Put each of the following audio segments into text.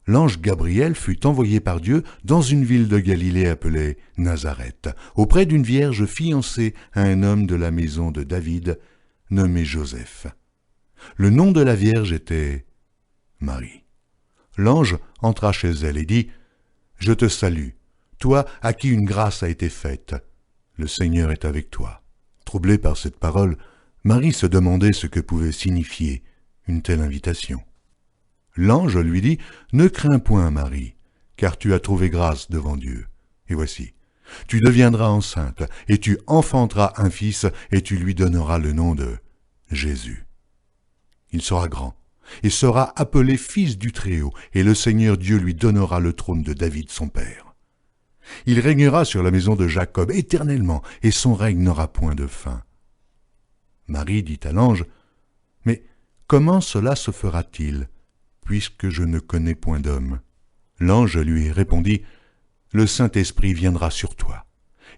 l'ange Gabriel fut envoyé par Dieu dans une ville de Galilée appelée Nazareth, auprès d'une vierge fiancée à un homme de la maison de David, nommé Joseph. Le nom de la vierge était Marie. L'ange entra chez elle et dit « Je te salue, toi à qui une grâce a été faite. Le Seigneur est avec toi. » Troublée par cette parole, Marie se demandait ce que pouvait signifier une telle invitation. L'ange lui dit « Ne crains point, Marie, car tu as trouvé grâce devant Dieu. Et voici, tu deviendras enceinte, et tu enfanteras un fils, et tu lui donneras le nom de Jésus. Il sera grand, et sera appelé Fils du Très-Haut, et le Seigneur Dieu lui donnera le trône de David son père. Il régnera sur la maison de Jacob éternellement, et son règne n'aura point de fin. » Marie dit à l'ange « Mais comment cela se fera-t-il, puisque je ne connais point d'homme ?» L'ange lui répondit « Le Saint-Esprit viendra sur toi,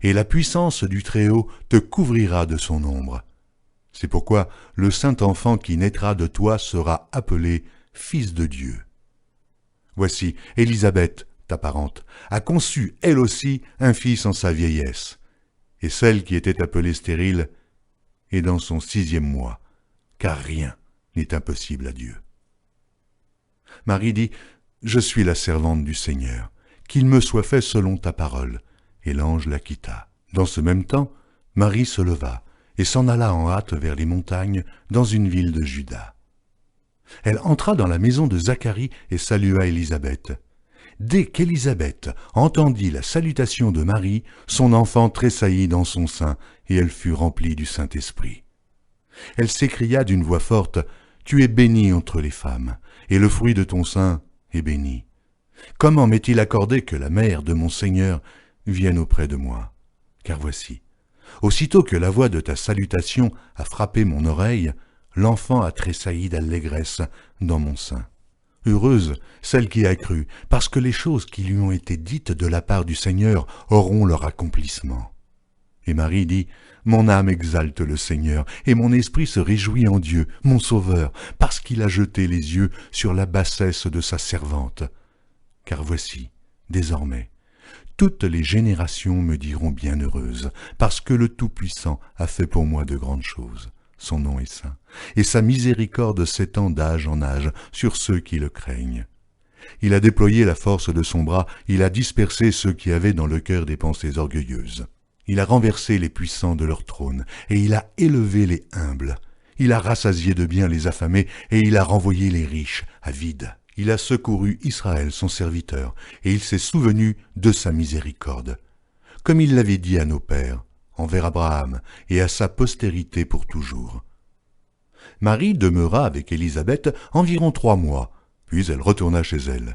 et la puissance du Très-Haut te couvrira de son ombre. C'est pourquoi le saint enfant qui naîtra de toi sera appelé Fils de Dieu. Voici, Élisabeth, ta parente, a conçu, elle aussi, un fils en sa vieillesse, et celle qui était appelée stérile est dans son 6e mois, car rien n'est impossible à Dieu. » Marie dit « Je suis la servante du Seigneur, qu'il me soit fait selon ta parole. » Et l'ange la quitta. Dans ce même temps, Marie se leva et s'en alla en hâte vers les montagnes dans une ville de Juda. Elle entra dans la maison de Zacharie et salua Élisabeth. Dès qu'Élisabeth entendit la salutation de Marie, son enfant tressaillit dans son sein, et elle fut remplie du Saint-Esprit. Elle s'écria d'une voix forte, « Tu es bénie entre les femmes, et le fruit de ton sein est béni. Comment m'est-il accordé que la mère de mon Seigneur vienne auprès de moi? Car voici, aussitôt que la voix de ta salutation a frappé mon oreille, l'enfant a tressailli d'allégresse dans mon sein. Heureuse celle qui a cru, parce que les choses qui lui ont été dites de la part du Seigneur auront leur accomplissement. » Et Marie dit, « Mon âme exalte le Seigneur, et mon esprit se réjouit en Dieu, mon Sauveur, parce qu'il a jeté les yeux sur la bassesse de sa servante. Car voici, désormais, toutes les générations me diront bienheureuse, parce que le Tout-Puissant a fait pour moi de grandes choses. Son nom est saint, et sa miséricorde s'étend d'âge en âge sur ceux qui le craignent. Il a déployé la force de son bras, il a dispersé ceux qui avaient dans le cœur des pensées orgueilleuses. Il a renversé les puissants de leur trône, et il a élevé les humbles. Il a rassasié de biens les affamés, et il a renvoyé les riches à vide. Il a secouru Israël, son serviteur, et il s'est souvenu de sa miséricorde, comme il l'avait dit à nos pères, envers Abraham et à sa postérité pour toujours. » Marie demeura avec Élisabeth environ 3 mois, puis elle retourna chez elle.